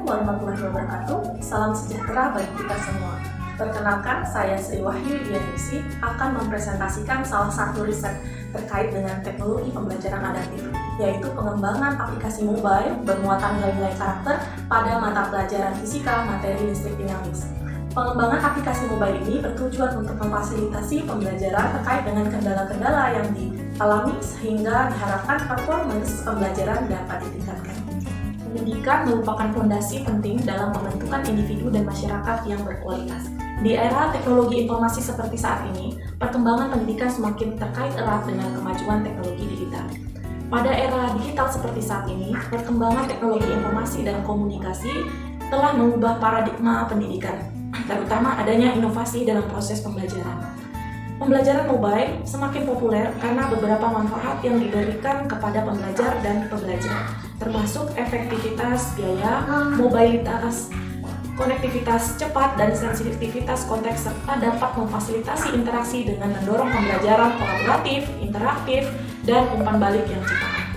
warahmatullahi wabarakatuh. Salam sejahtera bagi kita semua. Perkenalkan, saya Sri Wahyu Dianusi akan mempresentasikan salah satu riset terkait dengan teknologi pembelajaran adaptif, yaitu pengembangan aplikasi mobile bermuatan nilai-nilai karakter pada mata pelajaran fisika materi listrik dinamis. Pengembangan aplikasi mobile ini bertujuan untuk memfasilitasi pembelajaran terkait dengan kendala-kendala yang dialami sehingga diharapkan performance pembelajaran dapat ditingkatkan. Pendidikan merupakan fondasi penting dalam pembentukan individu dan masyarakat yang berkualitas. Di era teknologi informasi seperti saat ini, perkembangan pendidikan semakin terkait erat dengan kemajuan teknologi digital. Pada era digital seperti saat ini, perkembangan teknologi informasi dan komunikasi telah mengubah paradigma pendidikan, terutama adanya inovasi dalam proses pembelajaran. Pembelajaran mobile semakin populer karena beberapa manfaat yang diberikan kepada pembelajar dan pembelajar, termasuk efektivitas biaya, mobilitas, konektivitas cepat, dan sensitivitas konteks, serta dapat memfasilitasi interaksi dengan mendorong pembelajaran kolaboratif, interaktif, dan umpan balik yang cepat.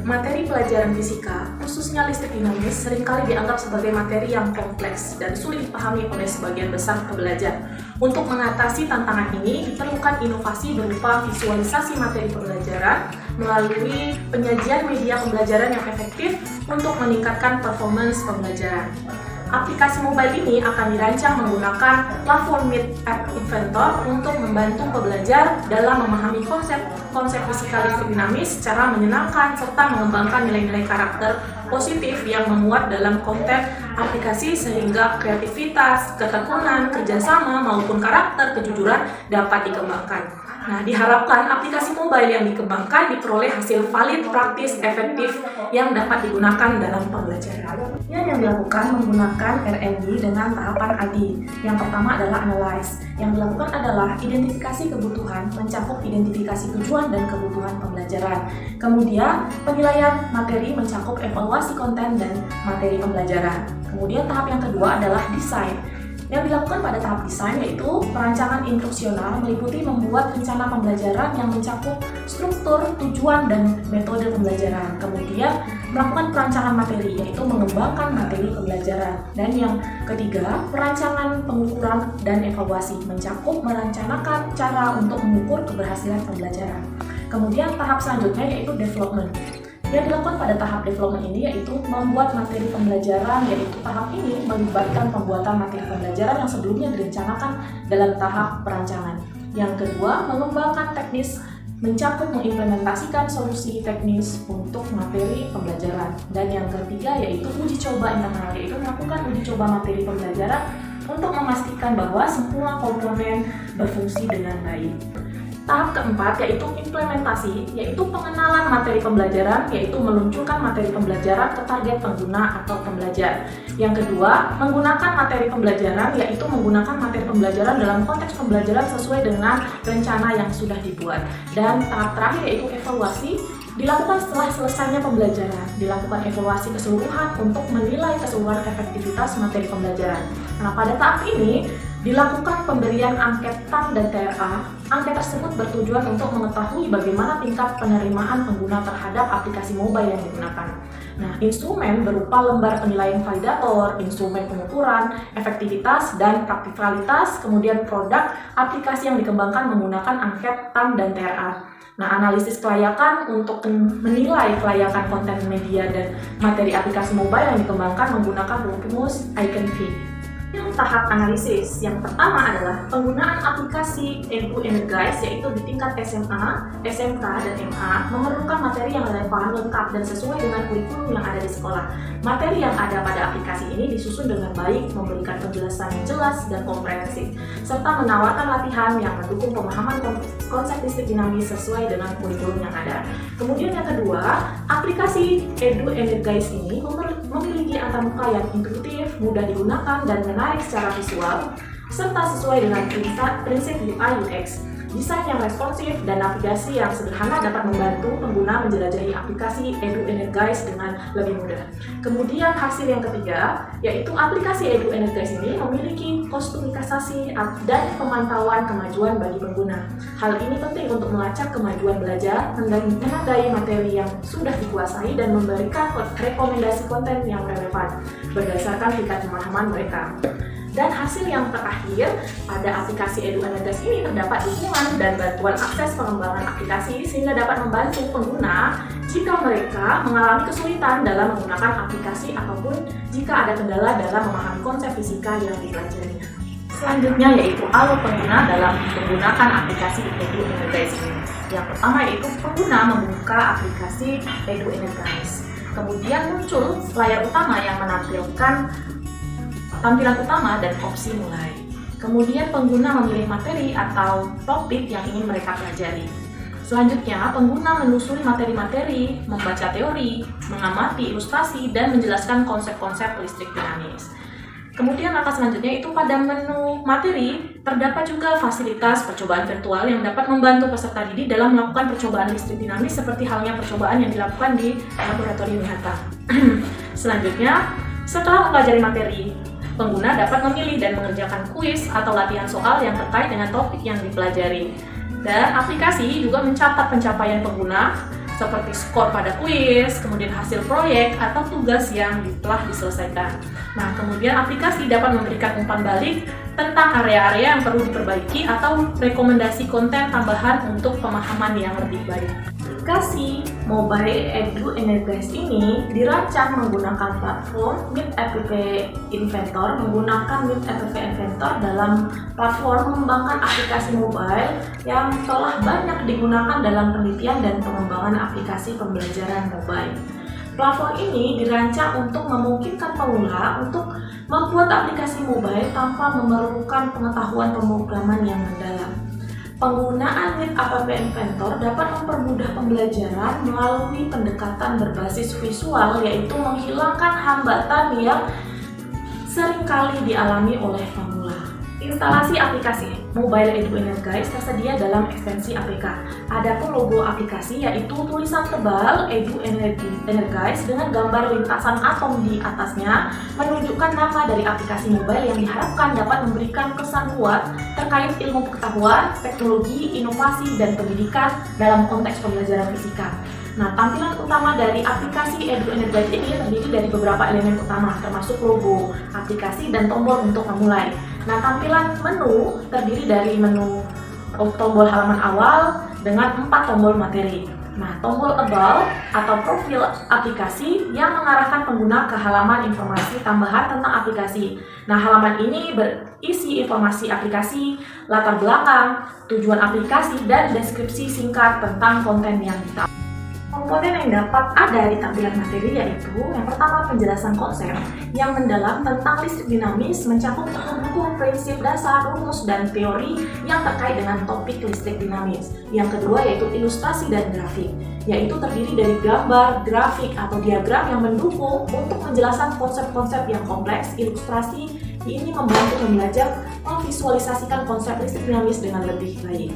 Materi pelajaran fisika, khususnya listrik dinamis, seringkali dianggap sebagai materi yang kompleks dan sulit dipahami oleh sebagian besar pembelajar. Untuk mengatasi tantangan ini, diperlukan inovasi berupa visualisasi materi pembelajaran melalui penyajian media pembelajaran yang efektif untuk meningkatkan performance pembelajaran. Aplikasi mobile ini akan dirancang menggunakan platform Meet App Inventor untuk membantu pembelajar dalam memahami konsep fisika listrik dinamis secara menyenangkan serta mengembangkan nilai-nilai karakter positif yang memuat dalam konten aplikasi sehingga kreativitas, ketekunan, kerjasama maupun karakter kejujuran dapat dikembangkan. Nah, diharapkan aplikasi mobile yang dikembangkan diperoleh hasil valid, praktis, efektif yang dapat digunakan dalam pembelajaran. Yang dilakukan menggunakan R&D dengan tahapan ADI. Yang pertama adalah analyze. Yang dilakukan adalah identifikasi kebutuhan, mencakup identifikasi tujuan dan kebutuhan pembelajaran. Kemudian, penilaian materi mencakup evaluasi konten dan materi pembelajaran. Kemudian tahap yang kedua adalah desain. Yang dilakukan pada tahap desain yaitu perancangan instruksional meliputi membuat rencana pembelajaran yang mencakup struktur, tujuan, dan metode pembelajaran. Kemudian melakukan perancangan materi yaitu mengembangkan materi pembelajaran. Dan yang ketiga, perancangan pengukuran dan evaluasi mencakup merencanakan cara untuk mengukur keberhasilan pembelajaran. Kemudian tahap selanjutnya yaitu development. Yang dilakukan pada tahap development ini yaitu membuat materi pembelajaran, yaitu tahap ini melibatkan pembuatan materi pembelajaran yang sebelumnya direncanakan dalam tahap perancangan. Yang kedua, mengembangkan teknis mencakup mengimplementasikan solusi teknis untuk materi pembelajaran. Dan yang ketiga yaitu uji coba internal, yaitu melakukan uji coba materi pembelajaran untuk memastikan bahwa semua komponen berfungsi dengan baik. Tahap keempat yaitu implementasi, yaitu pengenalan materi pembelajaran, yaitu meluncurkan materi pembelajaran ke target pengguna atau pembelajar. Yang kedua, menggunakan materi pembelajaran, yaitu menggunakan materi pembelajaran dalam konteks pembelajaran sesuai dengan rencana yang sudah dibuat. Dan tahap terakhir yaitu evaluasi, dilakukan setelah selesainya pembelajaran. Dilakukan evaluasi keseluruhan untuk menilai keseluruhan efektivitas materi pembelajaran. Nah, pada tahap ini dilakukan pemberian angket TAM dan TRA. Angket tersebut bertujuan untuk mengetahui bagaimana tingkat penerimaan pengguna terhadap aplikasi mobile yang digunakan. Nah, instrumen berupa lembar penilaian validator, instrumen pengukuran, efektivitas, dan praktikalitas, kemudian produk aplikasi yang dikembangkan menggunakan angket TAM dan TRA. Nah, analisis kelayakan untuk menilai kelayakan konten media dan materi aplikasi mobile yang dikembangkan menggunakan rumus Eigenvalue. Tahap analisis yang pertama adalah penggunaan aplikasi Edu Energize, yaitu di tingkat SMA, SMK, dan MA memerlukan materi yang relevan, lengkap, dan sesuai dengan kurikulum yang ada di sekolah. Materi yang ada pada aplikasi ini disusun dengan baik, memberikan penjelasan yang jelas dan komprehensif, serta menawarkan latihan yang mendukung pemahaman konsep listrik dinamis sesuai dengan kurikulum yang ada. Kemudian yang kedua, aplikasi Edu Energize ini memiliki antarmuka yang intuitif, mudah digunakan, dan menarik secara visual, serta sesuai dengan prinsip UI UX. Desain yang responsif dan navigasi yang sederhana dapat membantu pengguna menjelajahi aplikasi Edu Energize dengan lebih mudah. Kemudian hasil yang ketiga, yaitu aplikasi Edu Energize ini memiliki kostumisasi dan pemantauan kemajuan bagi pengguna. Hal ini penting untuk melacak kemajuan belajar, menandai materi yang sudah dikuasai, dan memberikan rekomendasi konten yang relevan berdasarkan tingkat pemahaman mereka. Dan hasil yang terakhir, pada aplikasi Edu Energize ini terdapat dukungan dan bantuan akses pengembangan aplikasi sehingga dapat membantu pengguna jika mereka mengalami kesulitan dalam menggunakan aplikasi ataupun jika ada kendala dalam memahami konsep fisika yang dipelajarinya. Selanjutnya yaitu alur pengguna dalam menggunakan aplikasi Edu Energize ini. Yang pertama yaitu pengguna membuka aplikasi Edu Energize. Kemudian muncul layar utama yang menampilkan tampilan utama dan opsi mulai. Kemudian pengguna memilih materi atau topik yang ingin mereka pelajari. Selanjutnya, pengguna menelusuri materi-materi, membaca teori, mengamati ilustrasi, dan menjelaskan konsep-konsep listrik dinamis. Kemudian langkah selanjutnya itu pada menu materi, terdapat juga fasilitas percobaan virtual yang dapat membantu peserta didik dalam melakukan percobaan listrik dinamis seperti halnya percobaan yang dilakukan di laboratorium nyata. Selanjutnya, setelah mempelajari materi, pengguna dapat memilih dan mengerjakan kuis atau latihan soal yang terkait dengan topik yang dipelajari. Dan aplikasi juga mencatat pencapaian pengguna seperti skor pada kuis, kemudian hasil proyek atau tugas yang telah diselesaikan. Nah, kemudian aplikasi dapat memberikan umpan balik tentang area-area yang perlu diperbaiki atau rekomendasi konten tambahan untuk pemahaman yang lebih baik. Aplikasi Mobile Edu Energize ini dirancang menggunakan platform Meet App Inventor. Menggunakan Meet App Inventor dalam platform mengembangkan aplikasi mobile yang telah banyak digunakan dalam penelitian dan pengembangan aplikasi pembelajaran mobile. Platform ini dirancang untuk memungkinkan pengguna untuk membuat aplikasi mobile tanpa memerlukan pengetahuan pemrograman yang mendalam. Penggunaan Meet App Inventor dapat mempermudah pembelajaran melalui pendekatan berbasis visual, yaitu menghilangkan hambatan yang seringkali dialami oleh pemula. Instalasi aplikasi Mobile Edu Energize tersedia dalam ekstensi APK. Adapun logo aplikasi yaitu tulisan tebal Edu Energize dengan gambar lintasan atom di atasnya menunjukkan nama dari aplikasi mobile yang diharapkan dapat memberikan kesan kuat terkait ilmu pengetahuan, teknologi, inovasi, dan pendidikan dalam konteks pembelajaran fisika. Nah, tampilan utama dari aplikasi Edu Energize ini terdiri dari beberapa elemen utama, termasuk logo aplikasi dan tombol untuk memulai. Nah, tampilan menu terdiri dari menu tombol halaman awal dengan 4 tombol materi. Nah, tombol About atau profil aplikasi yang mengarahkan pengguna ke halaman informasi tambahan tentang aplikasi. Nah, halaman ini berisi informasi aplikasi, latar belakang, tujuan aplikasi, dan deskripsi singkat tentang konten yang ditampilkan. Komponen yang dapat ada di tampilan materi yaitu yang pertama penjelasan konsep yang mendalam tentang listrik dinamis mencakup mendukung prinsip dasar, rumus, dan teori yang terkait dengan topik listrik dinamis. Yang kedua yaitu ilustrasi dan grafik, yaitu terdiri dari gambar, grafik, atau diagram yang mendukung untuk penjelasan konsep-konsep yang kompleks. Ilustrasi ini membantu pembelajar memvisualisasikan konsep listrik dinamis dengan lebih baik.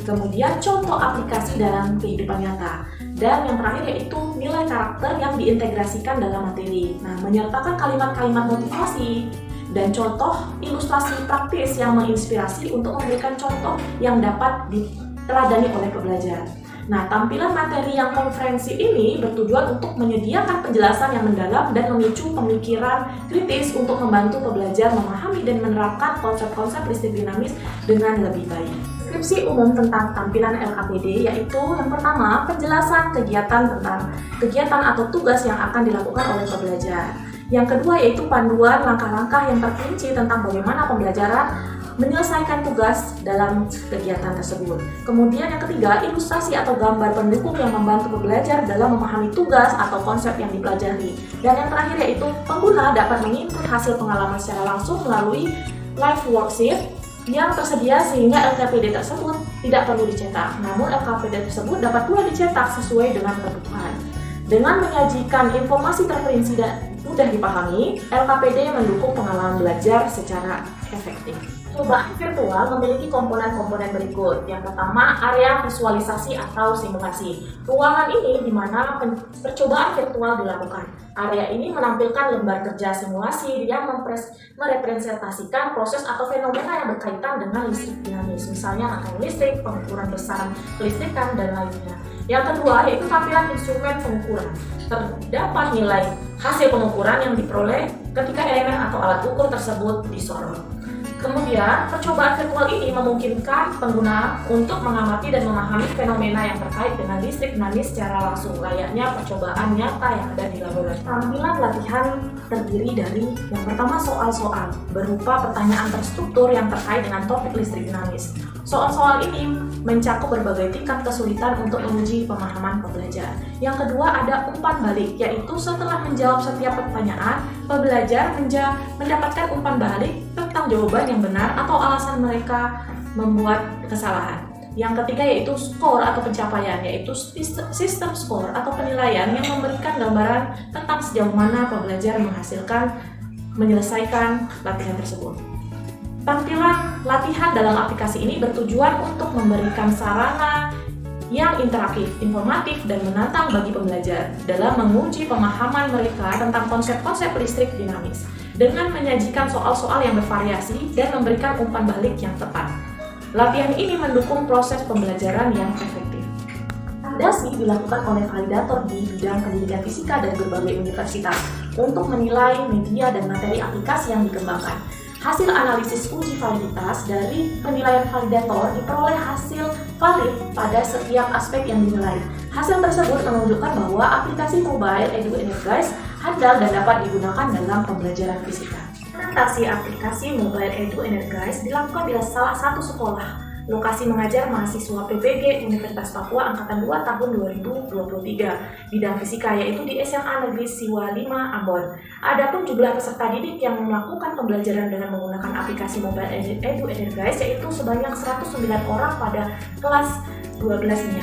Kemudian contoh aplikasi dalam kehidupan nyata. Dan yang terakhir yaitu nilai karakter yang diintegrasikan dalam materi. Nah, menyertakan kalimat-kalimat motivasi dan contoh ilustrasi praktis yang menginspirasi untuk memberikan contoh yang dapat diteladani oleh pembelajar. Nah, tampilan materi yang konferensi ini bertujuan untuk menyediakan penjelasan yang mendalam dan memicu pemikiran kritis untuk membantu pembelajar memahami dan menerapkan konsep-konsep listrik dinamis dengan lebih baik. Deskripsi umum tentang tampilan LKPD yaitu yang pertama, penjelasan kegiatan atau tugas yang akan dilakukan oleh pembelajar. Yang kedua yaitu panduan langkah-langkah yang terperinci tentang bagaimana pembelajaran menyelesaikan tugas dalam kegiatan tersebut. Kemudian yang ketiga, ilustrasi atau gambar pendukung yang membantu pembelajar dalam memahami tugas atau konsep yang dipelajari. Dan yang terakhir yaitu pengguna dapat menginput hasil pengalaman secara langsung melalui live worksheet yang tersedia sehingga LKPD tersebut tidak perlu dicetak. Namun LKPD tersebut dapat pula dicetak sesuai dengan kebutuhan. Dengan menyajikan informasi terperinci dan mudah dipahami, LKPD mendukung pengalaman belajar secara efektif. Percobaan virtual memiliki komponen-komponen berikut. Yang pertama, area visualisasi atau simulasi. Ruangan ini di mana percobaan virtual dilakukan. Area ini menampilkan lembar kerja simulasi yang merepresentasikan proses atau fenomena yang berkaitan dengan listrik dinamis, misalnya rangkaian listrik, pengukuran besaran kelistrikan, dan lainnya. Yang kedua, yaitu tampilan instrumen pengukuran. Terdapat nilai hasil pengukuran yang diperoleh ketika elemen atau alat ukur tersebut disorot. Kemudian, percobaan virtual ini memungkinkan pengguna untuk mengamati dan memahami fenomena yang terkait dengan listrik dinamis secara langsung, layaknya percobaan nyata yang ada di laboratorium. Tampilan latihan terdiri dari yang pertama soal-soal, berupa pertanyaan terstruktur yang terkait dengan topik listrik dinamis. Soal-soal ini mencakup berbagai tingkat kesulitan untuk menguji pemahaman pembelajar. Yang kedua ada umpan balik, yaitu setelah menjawab setiap pertanyaan, pembelajar mendapatkan umpan balik tentang jawaban yang benar atau alasan mereka membuat kesalahan. Yang ketiga yaitu skor atau pencapaian, yaitu sistem skor atau penilaian yang memberikan gambaran tentang sejauh mana pembelajar menyelesaikan latihan tersebut. Tampilan latihan dalam aplikasi ini bertujuan untuk memberikan sarana yang interaktif, informatif, dan menantang bagi pembelajar dalam menguji pemahaman mereka tentang konsep-konsep listrik dinamis dengan menyajikan soal-soal yang bervariasi dan memberikan umpan balik yang tepat. Latihan ini mendukung proses pembelajaran yang efektif. Validasi dilakukan oleh validator di bidang pendidikan fisika dari berbagai universitas untuk menilai media dan materi aplikasi yang dikembangkan. Hasil analisis uji validitas dari penilaian validator diperoleh hasil valid pada setiap aspek yang dinilai. Hasil tersebut menunjukkan bahwa aplikasi mobile Edu Energize handal dan dapat digunakan dalam pembelajaran fisika. Implementasi aplikasi mobile Edu Energize dilakukan di salah satu sekolah lokasi mengajar mahasiswa PPG Universitas Papua Angkatan 2 tahun 2023 bidang fisika, yaitu di SMA Negeri Siwa 5 Ambon. Adapun jumlah peserta didik yang melakukan pembelajaran dengan menggunakan aplikasi mobile Edu Energize yaitu sebanyak 109 orang pada kelas 12-nya.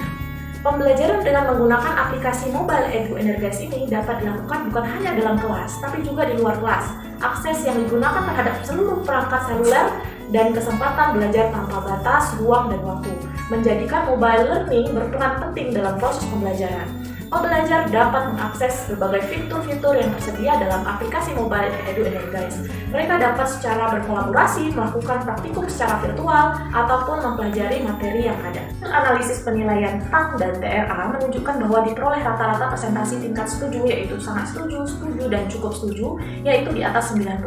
Pembelajaran dengan menggunakan aplikasi mobile Edu Energize ini dapat dilakukan bukan hanya dalam kelas, tapi juga di luar kelas. Akses yang digunakan terhadap seluruh perangkat seluler dan kesempatan belajar tanpa batas, ruang, dan waktu, menjadikan mobile learning berperan penting dalam proses pembelajaran. Pembelajar dapat mengakses berbagai fitur-fitur yang tersedia dalam aplikasi mobile Edu Energize. Mereka dapat secara berkolaborasi melakukan praktikum secara virtual ataupun mempelajari materi yang ada. Analisis penilaian TAM dan TRA menunjukkan bahwa diperoleh rata-rata presentasi tingkat setuju, yaitu sangat setuju, setuju, dan cukup setuju, yaitu di atas 90%.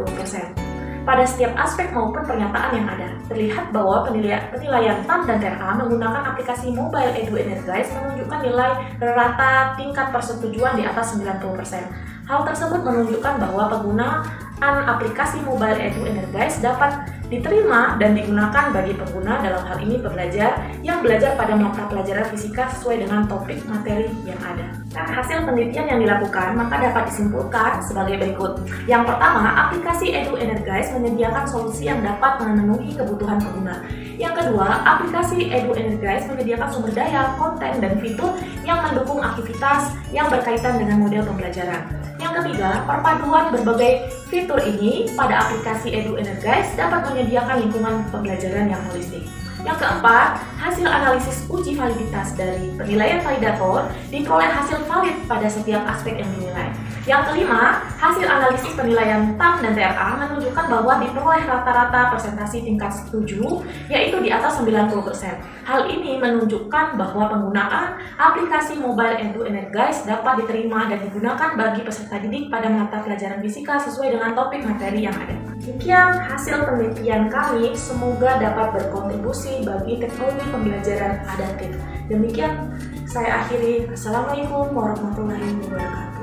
Pada setiap aspek maupun pernyataan yang ada, terlihat bahwa penilaian TAM dan TRA menggunakan aplikasi mobile Edu Energize menunjukkan nilai rata tingkat persetujuan di atas 90%. Hal tersebut menunjukkan bahwa penggunaan aplikasi mobile Edu Energize dapat diterima dan digunakan bagi pengguna, dalam hal ini pembelajar yang belajar pada mata pelajaran fisika sesuai dengan topik materi yang ada. Hasil penelitian yang dilakukan maka dapat disimpulkan sebagai berikut. Yang pertama, aplikasi Edu Energize menyediakan solusi yang dapat memenuhi kebutuhan pengguna. Yang kedua, aplikasi Edu Energize menyediakan sumber daya, konten, dan fitur yang mendukung aktivitas yang berkaitan dengan model pembelajaran. Yang ketiga, perpaduan berbagai fitur ini pada aplikasi Edu Energize dapat menyediakan lingkungan pembelajaran yang holistik. Yang keempat, hasil analisis uji validitas dari penilaian validator diperoleh hasil valid pada setiap aspek yang dinilai. Yang kelima, hasil analisis penilaian TAM dan TRA menunjukkan bahwa diperoleh rata-rata presentasi tingkat setuju, yaitu di atas 90%. Hal ini menunjukkan bahwa penggunaan aplikasi mobile Edu Energize dapat diterima dan digunakan bagi peserta didik pada mata pelajaran fisika sesuai dengan topik materi yang ada. Demikian hasil penelitian kami, semoga dapat berkontribusi bagi teknologi pembelajaran adaptif. Demikian saya akhiri. Assalamualaikum warahmatullahi wabarakatuh.